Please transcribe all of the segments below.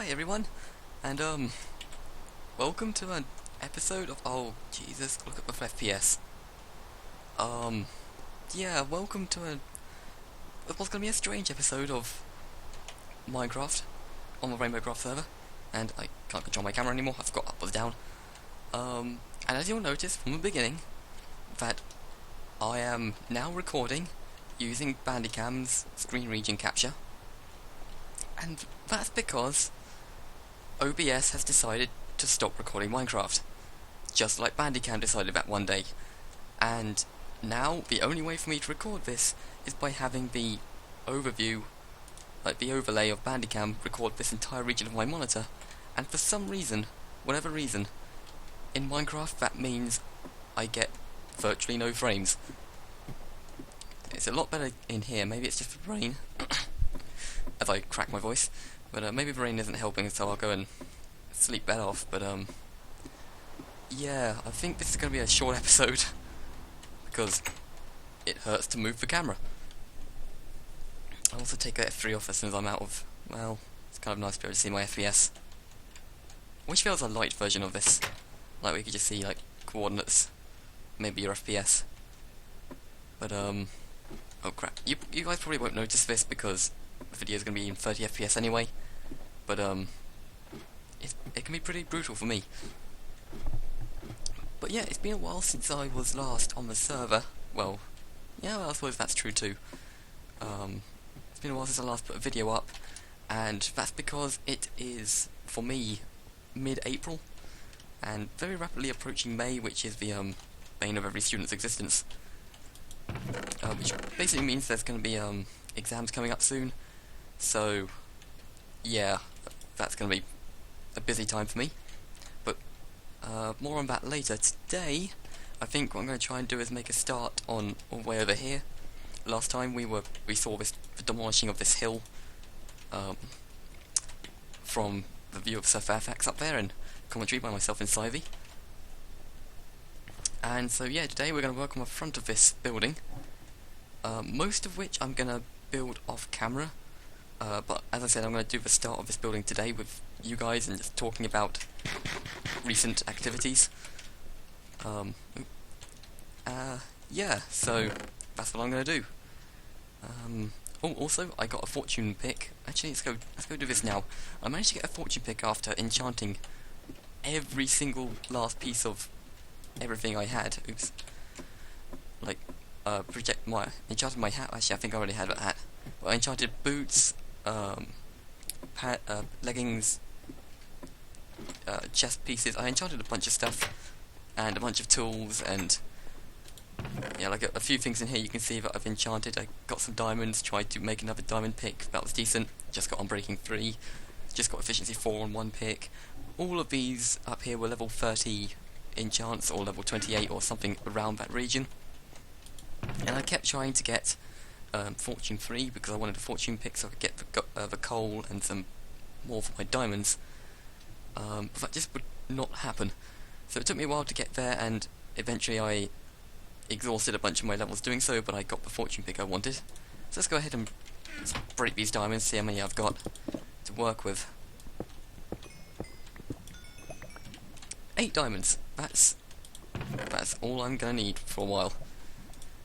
Hi everyone, and welcome to an episode of Jesus, look at my FPS. Yeah, welcome to what's gonna be a strange episode of Minecraft on the Rainbowcraft server, and I can't control my camera anymore. I've got up or down. And as you'll notice from the beginning, that I am now recording using Bandicam's screen region capture, and that's because OBS has decided to stop recording Minecraft, just like Bandicam decided that one day. And now the only way for me to record this is by having the overview, like the overlay of Bandicam, record this entire region of my monitor. And for some reason, whatever reason, in Minecraft that means I get virtually no frames. It's a lot better in here. Maybe it's just the rain as I crack my voice, but maybe the rain isn't helping, so I'll go and sleep that off. But yeah, I think this is going to be a short episode because it hurts to move the camera. I'll also take that F3 off as soon as I'm out of, well, it's kind of nice to be able to see my FPS. I wish there was a light version of this, like we could just see like coordinates, maybe your FPS. But oh crap, you guys probably won't notice this because the video is going to be in 30 FPS anyway, but it can be pretty brutal for me. But yeah, it's been a while since I was last on the server. Well, yeah, well, I suppose that's true too. It's been a while since I last put a video up, and that's because it is, for me, mid-April, and very rapidly approaching May, which is the bane of every student's existence. Which basically means there's going to be exams coming up soon, so yeah, that's going to be a busy time for me. But more on that later. Today, I think what I'm going to try and do is make a start on all the way over here. Last time we saw the demolishing of this hill from the view of Sir Fairfax up there, and commentary by myself and Sivey. And so yeah, today we're going to work on the front of this building, most of which I'm going to build off camera, but as I said, I'm going to do the start of this building today with you guys and just talking about recent activities. Yeah, so that's what I'm going to do. Oh, also, I got a fortune pick. Actually, let's go do this now. I managed to get a fortune pick after enchanting every single last piece of everything I had. Oops. Like, enchanted my hat. Actually, I think I already had that hat. But I enchanted boots, leggings, chest pieces. I enchanted a bunch of stuff, and a bunch of tools, and yeah, like a few things in here you can see that I've enchanted. I got some diamonds, tried to make another diamond pick, that was decent. Just got Unbreaking 3, just got Efficiency 4 on one pick. All of these up here were level 30 enchants, or level 28 or something around that region. And I kept trying to get Fortune 3 because I wanted a fortune pick so I could get the coal and some more for my diamonds. But that just would not happen. So it took me a while to get there, and eventually I exhausted a bunch of my levels doing so, but I got the fortune pick I wanted. So let's go ahead and break these diamonds, see how many I've got to work with. 8 diamonds. That's all I'm gonna need for a while.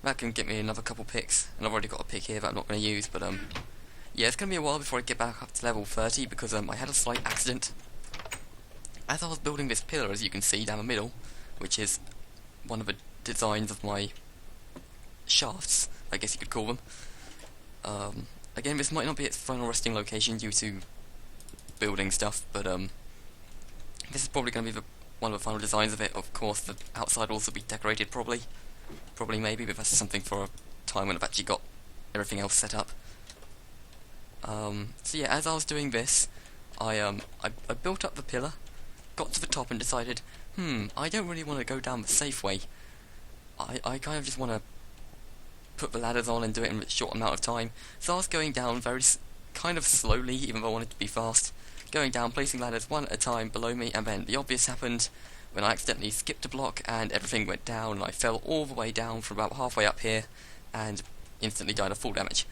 That can get me another couple picks, and I've already got a pick here that I'm not gonna use, but yeah, it's gonna be a while before I get back up to level 30 because I had a slight accident. As I was building this pillar, as you can see down the middle, which is one of the designs of my shafts, I guess you could call them. Again, this might not be its final resting location due to building stuff, but this is probably going to be one of the final designs of it. Of course, the outside will also be decorated, probably maybe, but that's something for a time when I've actually got everything else set up. So yeah, as I was doing this, I built up the pillar, got to the top and decided, I don't really want to go down the safe way. I kind of just want to put the ladders on and do it in a short amount of time. So I was going down very kind of slowly, even though I wanted to be fast. Going down, placing ladders one at a time below me, and then the obvious happened when I accidentally skipped a block and everything went down, and I fell all the way down from about halfway up here and instantly died of fall damage.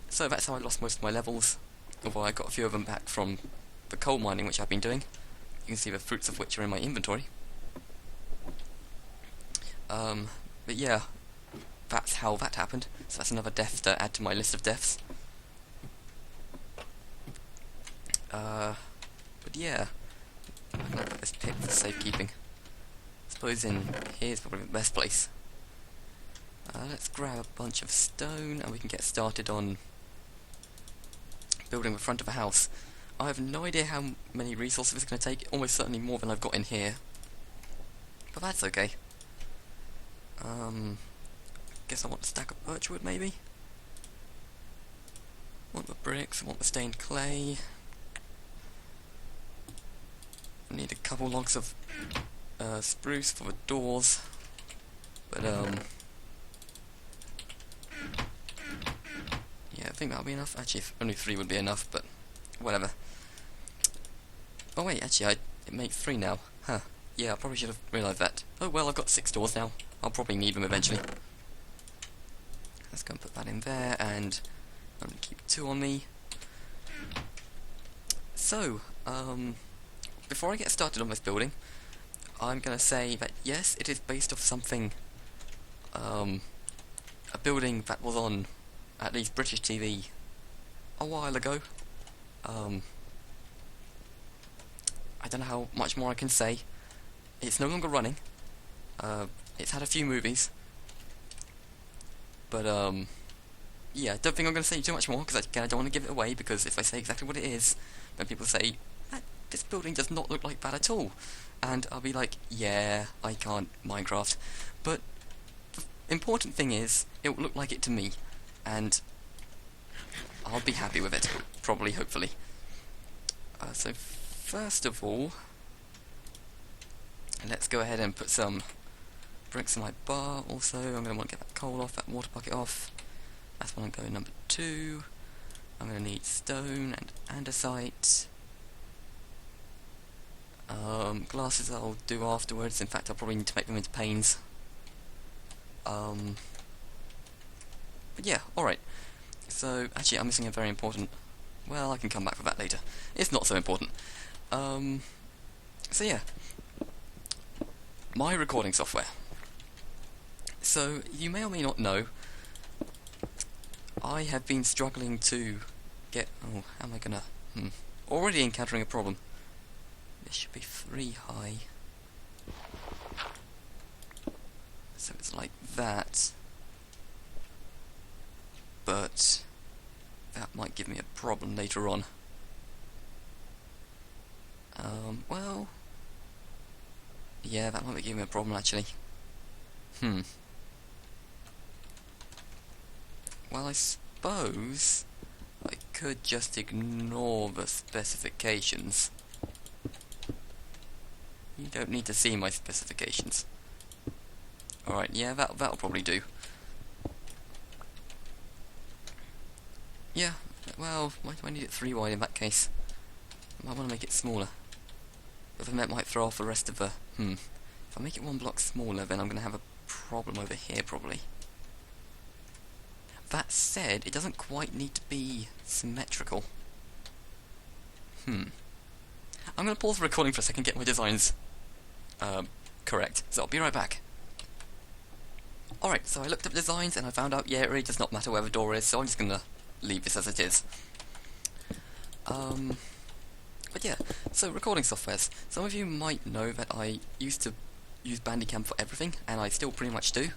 So that's how I lost most of my levels, although I got a few of them back from the coal mining which I've been doing. You can see the fruits of which are in my inventory. But yeah, that's how that happened. So that's another death to add to my list of deaths. But yeah, I'm gonna put this pit for safekeeping. I suppose in here's probably the best place. Let's grab a bunch of stone and we can get started on building the front of a house. I have no idea how many resources it's going to take, almost certainly more than I've got in here. But that's okay. Guess I want a stack of birchwood maybe? Want the bricks, I want the stained clay. I need a couple logs of spruce for the doors. But yeah, I think that'll be enough. Actually, only 3 would be enough, but whatever. Oh wait, actually, it makes 3 now. Huh. Yeah, I probably should have realised that. Oh well, I've got 6 doors now. I'll probably need them eventually. Let's go and put that in there, and I'm going to keep 2 on me. So, before I get started on this building, I'm going to say that yes, it is based off something, a building that was on at least British TV a while ago. I don't know how much more I can say. It's no longer running. It's had a few movies. But, yeah, I don't think I'm going to say too much more, because I don't want to give it away, because if I say exactly what it is, then people say, this building does not look like that at all. And I'll be like, yeah, I can't Minecraft. But the important thing is, it will look like it to me. And I'll be happy with it, probably, hopefully. So first of all, let's go ahead and put some bricks in my bar. Also, I'm going to want to get that coal off, that water bucket off. That's when I'm going number 2. I'm going to need stone and andesite. Glasses I'll do afterwards. In fact, I'll probably need to make them into panes. But yeah, alright. So, actually, I'm missing a very important... Well, I can come back for that later. It's not so important. So yeah. My recording software. So, you may or may not know, I have been struggling to get... Oh, how am I gonna... Already encountering a problem. This should be 3 high. So it's like that. But that might give me a problem later on. Well... Yeah, that might be giving me a problem actually. Well, I suppose I could just ignore the specifications. You don't need to see my specifications. Alright, yeah, that'll probably do. Yeah, well, why do I need it 3 wide in that case? I might want to make it smaller. But then that might throw off the rest of the... If I make it 1 block smaller, then I'm going to have a problem over here, probably. That said, it doesn't quite need to be symmetrical. I'm going to pause the recording for a second, get my designs correct. So I'll be right back. Alright, so I looked up designs and I found out, yeah, it really does not matter where the door is, so I'm just going to leave this as it is. But yeah, so recording softwares. Some of you might know that I used to use Bandicam for everything, and I still pretty much do.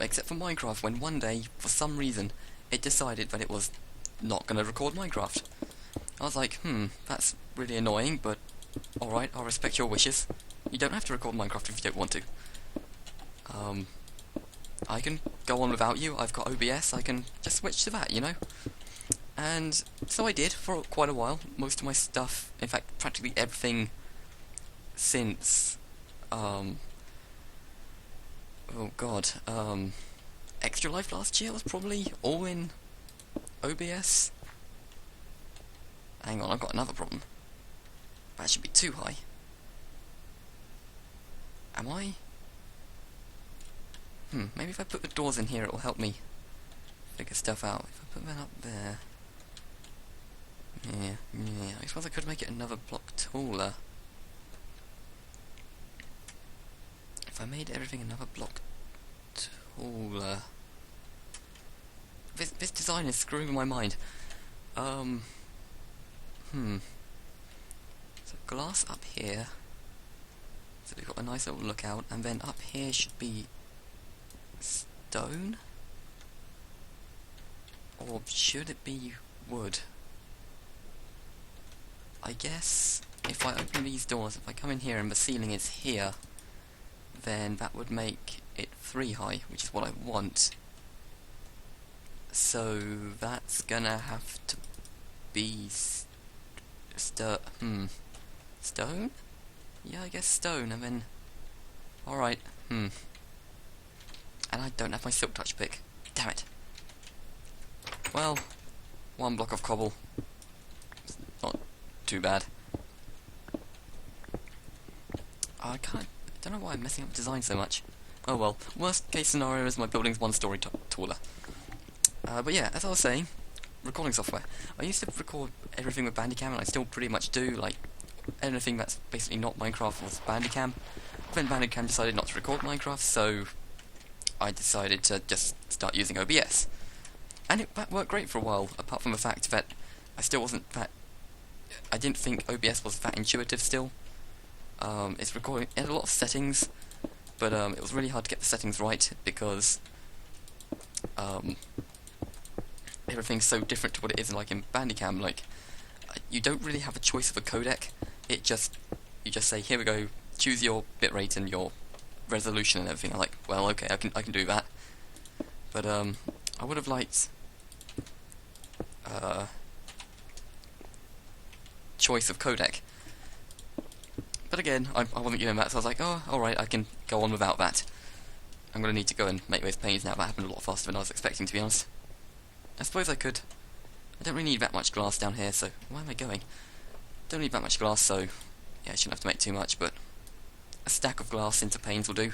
Except for Minecraft, when one day, for some reason, it decided that it was not going to record Minecraft. I was like, that's really annoying, but alright, I'll respect your wishes. You don't have to record Minecraft if you don't want to. I can go on without you, I've got OBS, I can just switch to that, you know? And so I did for quite a while. Most of my stuff, in fact, practically everything since, oh god, Extra Life last year was probably all in OBS. Hang on, I've got another problem. That should be too high. Am I? Maybe if I put the doors in here it will help me figure stuff out. If I put that up there... Yeah. I suppose I could make it another block taller. If I made everything another block taller... This design is screwing with my mind. So glass up here. So we've got a nice little lookout, and then up here should be stone? Or should it be wood? I guess if I open these doors, if I come in here and the ceiling is here, then that would make it 3 high, which is what I want. So that's gonna have to be stone? Yeah, I guess stone, and then... Alright, And I don't have my silk touch pick. Damn it. Well, 1 block of cobble. It's not too bad. I don't know why I'm messing up design so much. Oh well, worst case scenario is my building's 1 story taller. But yeah, as I was saying, recording software. I used to record everything with Bandicam, and I still pretty much do, like, anything that's basically not Minecraft was Bandicam. Then Bandicam decided not to record Minecraft, so I decided to just start using OBS. And that worked great for a while, apart from the fact that I still wasn't that... I didn't think OBS was that intuitive still. It's recording... It had a lot of settings, but it was really hard to get the settings right, because... everything's so different to what it is like in Bandicam. Like, you don't really have a choice of a codec. You just say, here we go, choose your bitrate and your resolution and everything. I'm like, well, okay, I can do that. But I would have liked choice of codec. But again, I wasn't given that, so I was like, oh, alright, I can go on without that. I'm going to need to go and make those panes now. That happened a lot faster than I was expecting, to be honest. I suppose I could. I don't really need that much glass down here, so where am I going? Don't need that much glass, so yeah, I shouldn't have to make too much, but a stack of glass into panes will do.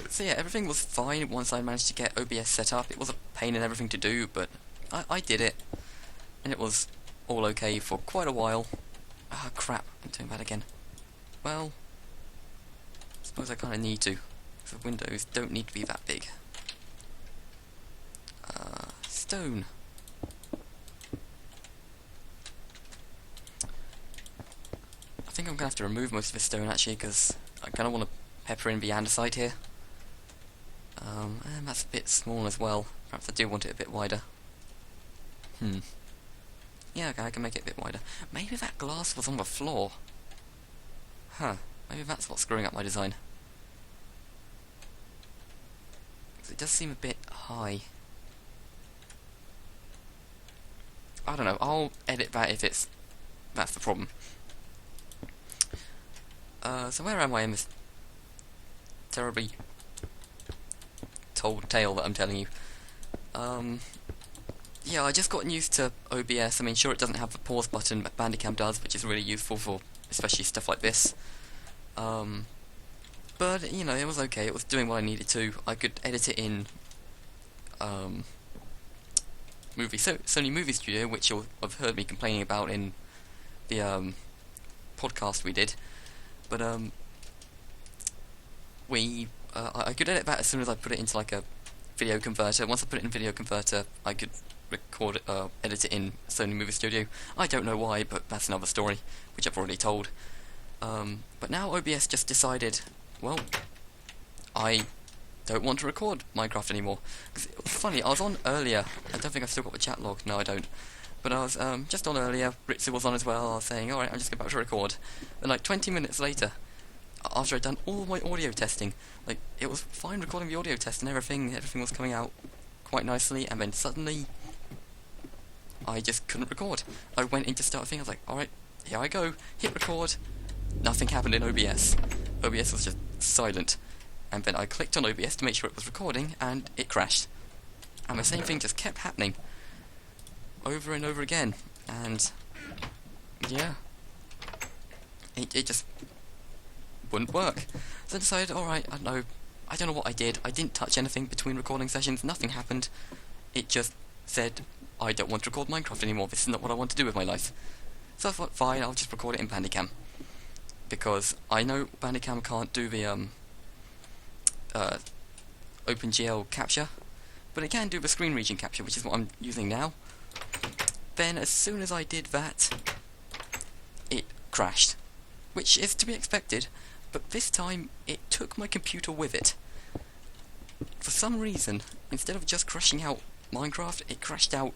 So yeah, everything was fine once I managed to get OBS set up. It was a pain and everything to do, but I did it, and it was all okay for quite a while. Ah, crap, I'm doing that again. Well, I suppose I kind of need to. The windows don't need to be that big. Stone. I think I'm going to have to remove most of this stone actually, because I kind of want to pepper in the andesite here. And that's a bit small as well. Perhaps I do want it a bit wider. Yeah, okay, I can make it a bit wider. Maybe that glass was on the floor. Huh. Maybe that's what's screwing up my design. It does seem a bit high. I don't know, I'll edit that if that's the problem. So where am I in this terribly told tale that I'm telling you? Yeah, I just gotten used to OBS. I mean, sure, it doesn't have the pause button that Bandicam does, which is really useful for especially stuff like this. But, you know, it was okay. It was doing what I needed to. I could edit it in Sony Movie Studio, which you'll have heard me complaining about in the podcast we did. But I could edit that as soon as I put it into like a video converter. Once I put it in video converter, I could edit it in Sony Movie Studio. I don't know why, but that's another story, which I've already told. But now OBS just decided, well, I don't want to record Minecraft anymore. Cause it was funny, I was on earlier. I don't think I've still got the chat log. No, I don't. But I was just on earlier. Ritsu was on as well. I was saying, alright, I'm just about to record. And like 20 minutes later, after I'd done all my audio testing, like, it was fine recording the audio test and everything was coming out quite nicely, and then suddenly I just couldn't record. I went in to start a thing, I was like, alright, here I go, hit record. Nothing happened in OBS. OBS was just silent. And then I clicked on OBS to make sure it was recording, and it crashed. And the same thing just kept happening over and over again. And yeah, it just wouldn't work. So I decided, alright, I don't know, I don't know what I did. I didn't touch anything between recording sessions. Nothing happened. It just said, I don't want to record Minecraft anymore. This is not what I want to do with my life. So I thought, fine, I'll just record it in Bandicam. Because I know Bandicam can't do the OpenGL capture, but it can do the screen region capture, which is what I'm using now. Then as soon as I did that, it crashed, which is to be expected, but this time it took my computer with it. For some reason, instead of just crashing out Minecraft, it crashed out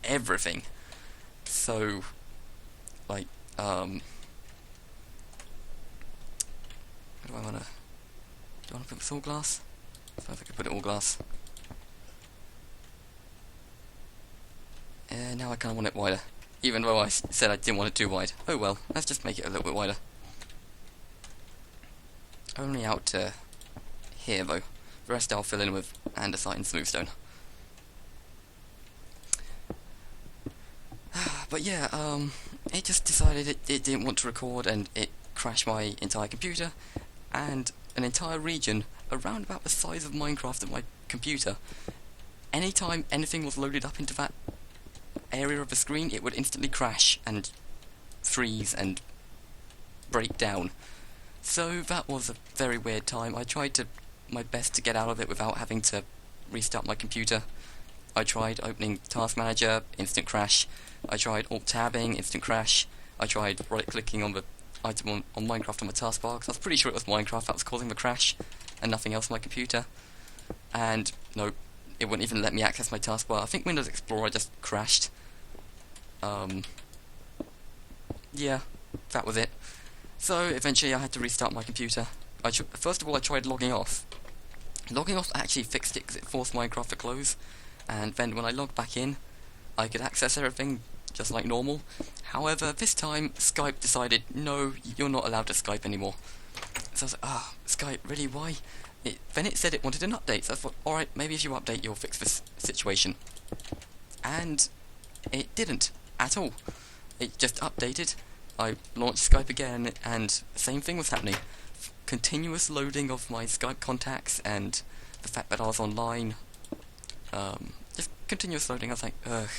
everything. So, like, do I wanna put this all glass? So I think I put it all glass. Now I kinda want it wider. Even though I said I didn't want it too wide. Oh well, let's just make it a little bit wider. Only out to here though. The rest I'll fill in with andesite and smoothstone. But yeah, it just decided it didn't want to record, and it crashed my entire computer, and an entire region around about the size of Minecraft of my computer. Anytime anything was loaded up into that area of the screen, it would instantly crash and freeze and break down. So that was a very weird time. I tried my best to get out of it without having to restart my computer. I tried opening Task Manager, instant crash. I tried Alt-tabbing, instant crash. I tried right-clicking on the item on Minecraft on the taskbar, because I was pretty sure it was Minecraft that was causing the crash, and nothing else on my computer. And, no, it wouldn't even let me access my taskbar. I think Windows Explorer just crashed. Yeah, that was it. So, eventually I had to restart my computer. First of all, I tried logging off. Logging off actually fixed it, because it forced Minecraft to close. And then when I logged back in, I could access everything just like normal. However, this time, Skype decided, no, you're not allowed to Skype anymore. So I was like, Skype, really, why? Then it said it wanted an update, so I thought, alright, maybe if you update, you'll fix this situation. And it didn't, at all. It just updated, I launched Skype again, and the same thing was happening. Continuous loading of my Skype contacts, and the fact that I was online, just continuous loading. I was like, ugh,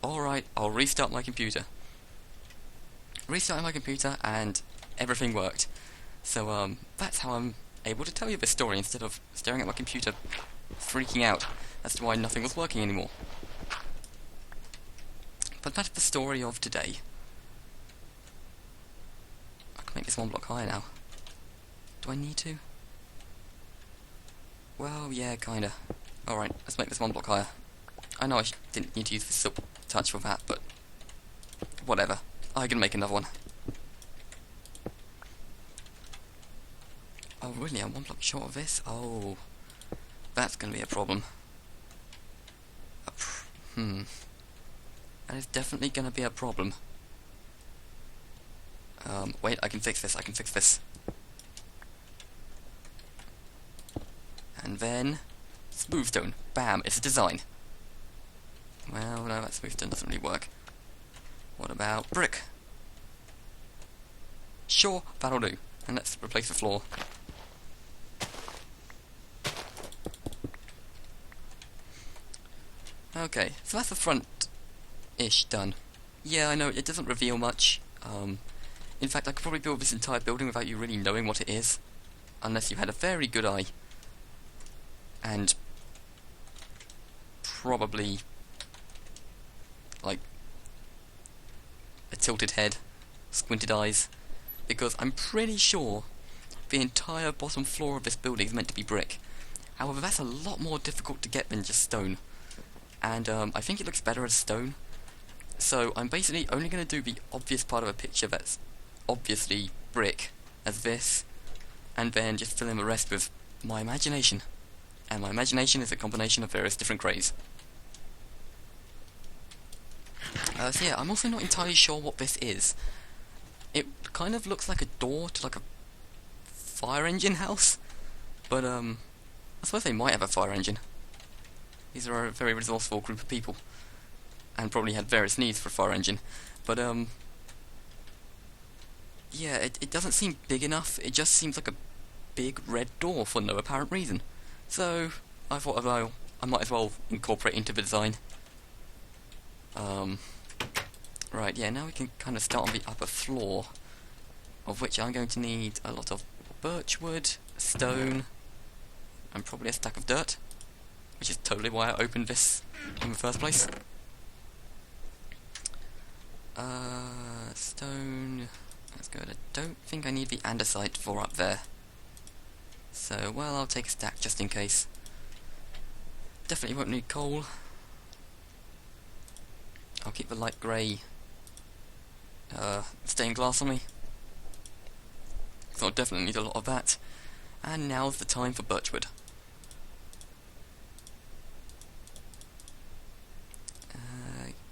alright, I'll restart my computer. Restarted my computer, and everything worked. So, that's how I'm able to tell you this story instead of staring at my computer freaking out as to why nothing was working anymore. But that's the story of today. I can make this one block higher now. Do I need to? Well, yeah, kinda. Alright, let's make this one block higher. I know I didn't need to use the silk touch for that, but whatever. I can make another one. Oh, really? I'm one block short of this? Oh, that's gonna be a problem. That is definitely gonna be a problem. Wait, I can fix this, And then, smoothstone. Bam, it's a design. Well, no, that smoothstone doesn't really work. What about brick? Sure, that'll do. And let's replace the floor. Okay, so that's the front-ish done. Yeah, I know, it doesn't reveal much. In fact, I could probably build this entire building without you really knowing what it is. Unless you had a very good eye. And probably, like, a tilted head, squinted eyes. Because I'm pretty sure the entire bottom floor of this building is meant to be brick. However, that's a lot more difficult to get than just stone. And I think it looks better as stone. So I'm basically only going to do the obvious part of a picture that's obviously brick, as this, and then just fill in the rest with my imagination. And my imagination is a combination of various different greys. So yeah, I'm also not entirely sure what this is. It kind of looks like a door to like a fire engine house, but I suppose they might have a fire engine. These are a very resourceful group of people, and probably had various needs for a fire engine, but yeah, it doesn't seem big enough. It just seems like a big red door for no apparent reason. So I thought I might as well incorporate into the design. Right, yeah, now we can kind of start on the upper floor, of which I'm going to need a lot of birchwood, stone, and probably a stack of dirt, which is totally why I opened this in the first place. Stone, that's good. I don't think I need the andesite for up there. So, well, I'll take a stack just in case. Definitely won't need coal. I'll keep the light grey stained glass on me. So I'll definitely need a lot of that. And now's the time for birchwood.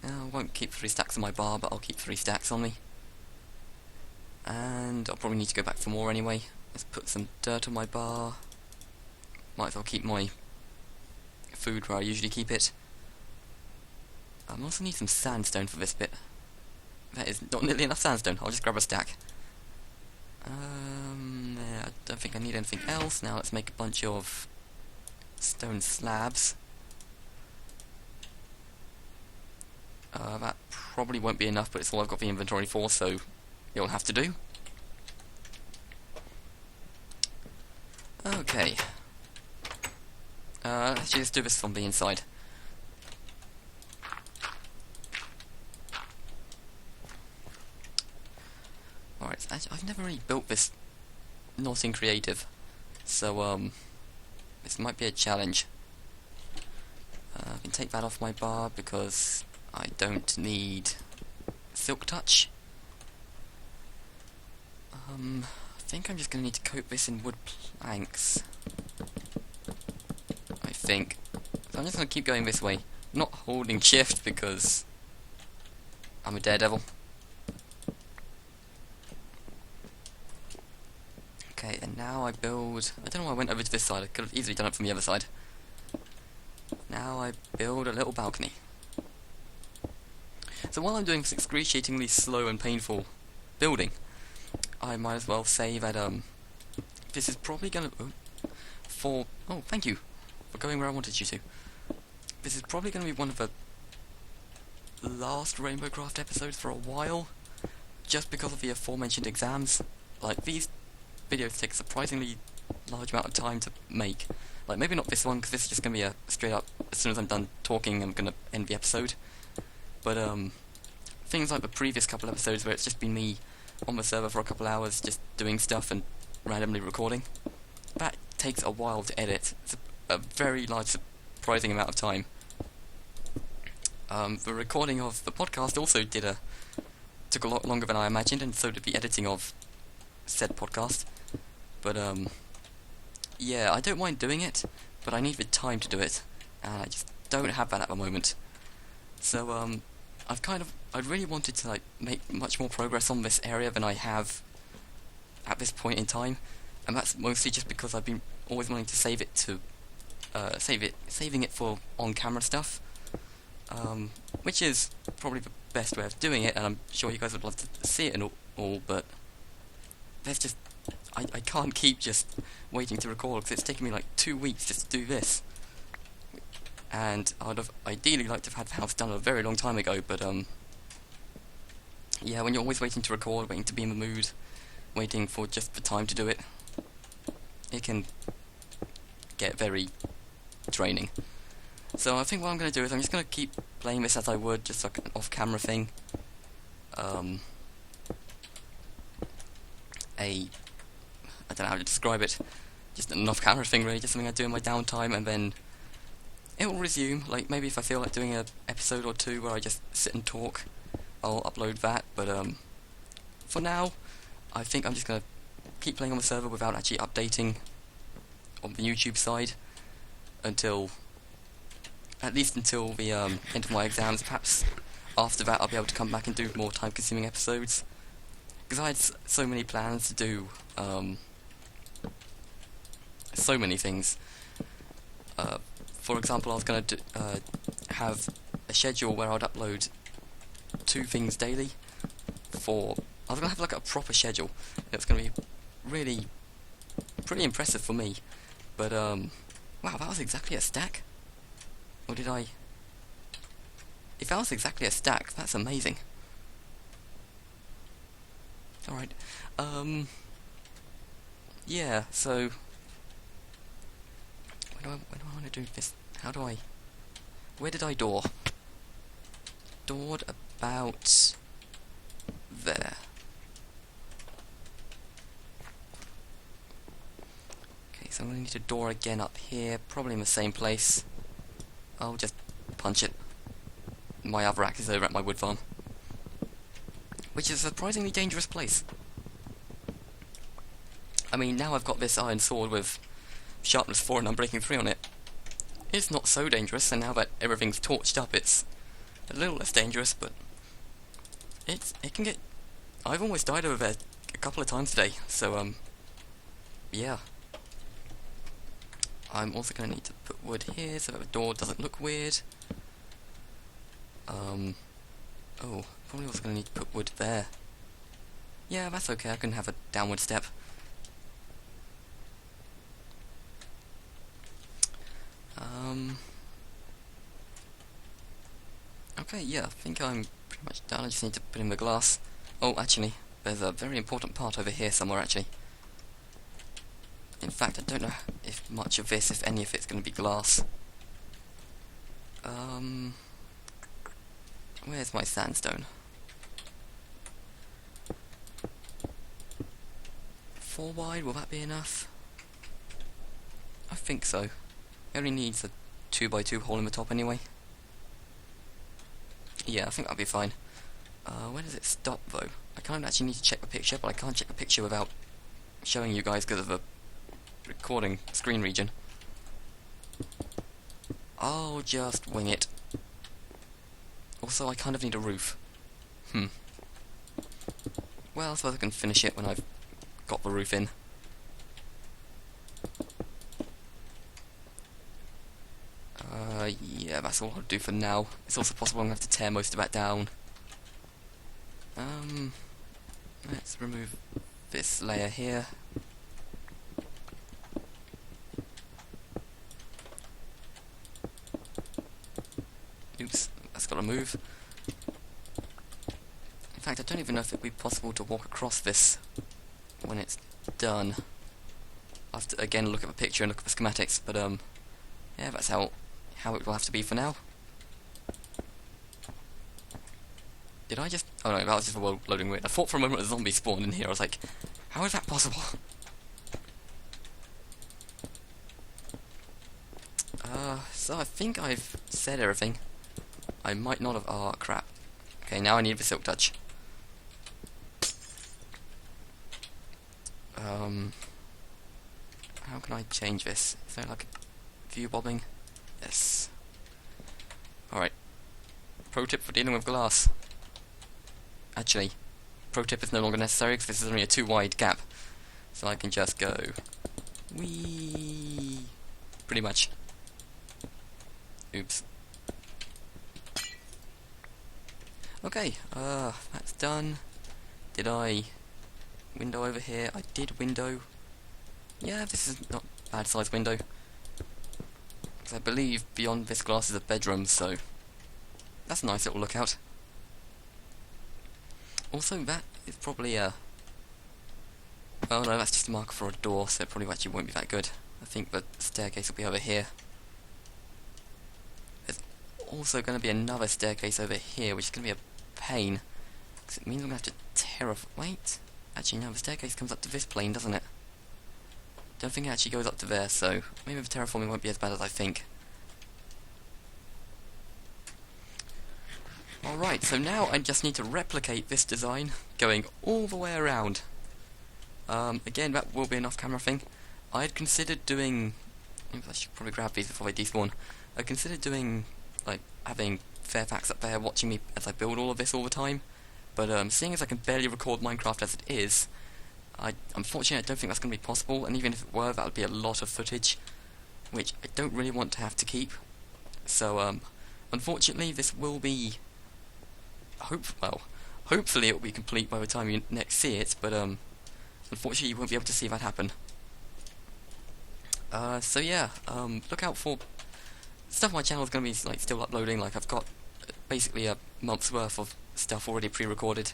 I won't keep 3 stacks on my bar, but I'll keep 3 stacks on me. And I'll probably need to go back for more anyway. Let's put some dirt on my bar. Might as well keep my food where I usually keep it. I also need some sandstone for this bit. That is not nearly enough sandstone. I'll just grab a stack. Yeah, I don't think I need anything else. Now let's make a bunch of stone slabs. That probably won't be enough, but it's all I've got the inventory for, so it'll have to do. Okay. Let's just do this from the inside. Alright, I've never really built this not in creative, so this might be a challenge. I can take that off my bar because I don't need silk touch. I think I'm just going to need to coat this in wood planks. I think. So I'm just going to keep going this way, not holding shift because I'm a daredevil. Okay, and now I build... I don't know why I went over to this side, I could have easily done it from the other side. Now I build a little balcony. So while I'm doing this excruciatingly slow and painful building, I might as well say that this is probably gonna... oh, thank you for going where I wanted you to. This is probably gonna be one of the last Rainbowcraft episodes for a while, just because of the aforementioned exams. Like, these videos take a surprisingly large amount of time to make. Like, maybe not this one, because this is just gonna be a straight up, as soon as I'm done talking, I'm gonna end the episode. But, things like the previous couple episodes where it's just been me on the server for a couple hours just doing stuff and randomly recording, that takes a while to edit. It's a very large, surprising amount of time. The recording of the podcast also took a lot longer than I imagined, and so did the editing of said podcast. But, yeah, I don't mind doing it, but I need the time to do it, and I just don't have that at the moment. So, I really wanted to, like, make much more progress on this area than I have at this point in time, and that's mostly just because I've been always wanting to save it to, saving it for on-camera stuff, which is probably the best way of doing it, and I'm sure you guys would love to see it and all, but there's just, I can't keep just waiting to record, because it's taken me like 2 weeks just to do this. And I would have ideally liked to have had the house done a very long time ago, but yeah, when you're always waiting to record, waiting to be in the mood, waiting for just the time to do it, it can get very draining. So I think what I'm going to do is I'm just going to keep playing this as I would, just like an off-camera thing. I don't know how to describe it, just an off-camera thing really, just something I do in my downtime, and then it will resume. Like, maybe if I feel like doing an episode or two where I just sit and talk, I'll upload that, but for now, I think I'm just going to keep playing on the server without actually updating on the YouTube side until, at least until the end of my exams. Perhaps after that I'll be able to come back and do more time-consuming episodes, because I had so many plans to do so many things. For example, I was going to have a schedule where I'd upload 2 things daily. I was going to have like a proper schedule. It was going to be pretty pretty impressive for me. But, wow, that was exactly a stack? Or did I... If that was exactly a stack, that's amazing. Alright, yeah, so... Where do I want to do this? How do I... Where did I door? Doored about... there. Okay, so I'm going to need a door again up here, probably in the same place. I'll just punch it. My other axe is over at my wood farm, which is a surprisingly dangerous place. I mean, now I've got this iron sword with sharpness 4 and unbreaking 3 on it. It's not so dangerous, and now that everything's torched up, it's a little less dangerous, but it can get... I've almost died over there a couple of times today, so, yeah. I'm also going to need to put wood here so that the door doesn't look weird. Oh, probably also going to need to put wood there. Yeah, that's okay, I can have a downward step. Okay, yeah, I think I'm pretty much done. I just need to put in the glass. Oh, actually, there's a very important part over here somewhere, actually. In fact, I don't know if much of this, if any of it's going to be glass. Where's my sandstone? 4 wide, will that be enough? I think so. It only needs a 2x2 hole in the top anyway. Yeah, I think that'll be fine. Where does it stop though? I kind of actually need to check the picture, but I can't check the picture without showing you guys because of the recording screen region. I'll just wing it. Also, I kind of need a roof. Well, I suppose I can finish it when I've got the roof in. Yeah, that's all I'll do for now. It's also possible I'm going to have to tear most of that down. Let's remove this layer here. Oops, that's got to move. In fact, I don't even know if it'd be possible to walk across this when it's done. I'll have to again look at the picture and look at the schematics, but yeah, that's how it will have to be for now. Did I just... Oh no, that was just a world loading weird. I thought for a moment a zombie spawned in here. I was like, how is that possible? So I think I've said everything. I might not have... Oh, crap. Okay, now I need the silk touch. How can I change this? Is there like a view bobbing? Yes. Alright. Pro tip for dealing with glass. Actually, pro tip is no longer necessary because this is only a 2 wide gap. So I can just go... whee! Pretty much. Oops. Okay, that's done. Did I window over here? I did window. Yeah, this is not a bad sized window. Because I believe beyond this glass is a bedroom, so that's a nice little lookout. Also, that is probably a... Oh no, that's just a marker for a door, so it probably actually won't be that good. I think the staircase will be over here. There's also going to be another staircase over here, which is going to be a pain. Because it means I'm going to have to wait. Actually, no, the staircase comes up to this plane, doesn't it? Don't think it actually goes up to there, so maybe the terraforming won't be as bad as I think. Alright, so now I just need to replicate this design, going all the way around. Again, that will be an off-camera thing. I had considered doing... I should probably grab these before they despawn. I considered doing, like, having Fairfax up there watching me as I build all of this all the time. But seeing as I can barely record Minecraft as it is, unfortunately I don't think that's going to be possible, and even if it were, that would be a lot of footage, which I don't really want to have to keep. So, unfortunately, this will be... hopefully it will be complete by the time you next see it, but unfortunately you won't be able to see that happen. So yeah, look out for stuff. My channel is going to be like still uploading. Like I've got basically a month's worth of stuff already pre-recorded.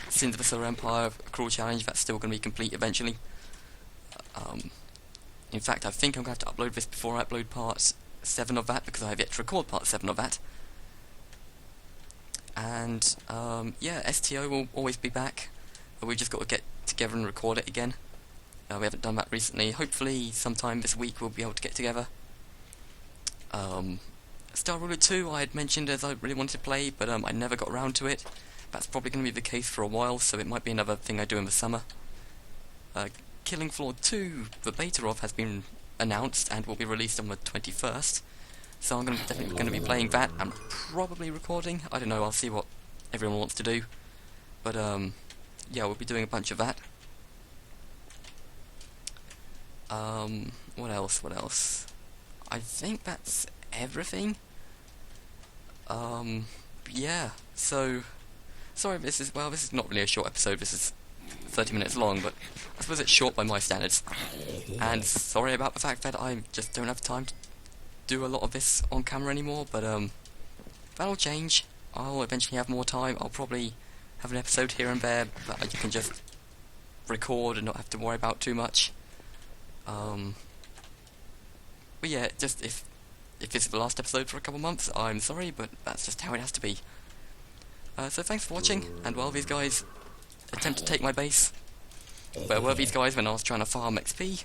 Sins of the Solar Empire, a cruel challenge that's still going to be complete eventually. In fact, I think I'm going to have to upload this before I upload part 7 of that, because I have yet to record part 7 of that. And yeah, STO will always be back, but we've just got to get together and record it again. We haven't done that recently. Hopefully sometime this week we'll be able to get together. Star Ruler 2 I had mentioned as I really wanted to play, but I never got around to it. That's probably going to be the case for a while, so it might be another thing I do in the summer. Killing Floor 2, the beta of, has been announced and will be released on the 21st. So I'm definitely going to be playing that and probably recording. I don't know, I'll see what everyone wants to do. But yeah, we'll be doing a bunch of that. What else? I think that's everything. Yeah, so sorry, this is not really a short episode, this is 30 minutes long, but I suppose it's short by my standards. And sorry about the fact that I just don't have time to do a lot of this on camera anymore, but that'll change. I'll eventually have more time. I'll probably have an episode here and there that you can just record and not have to worry about too much. But yeah, just if this is the last episode for a couple months, I'm sorry, but that's just how it has to be. So thanks for watching, and while these guys attempt to take my base, where were these guys when I was trying to farm XP?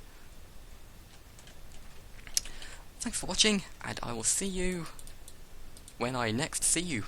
Thanks for watching, and I will see you when I next see you.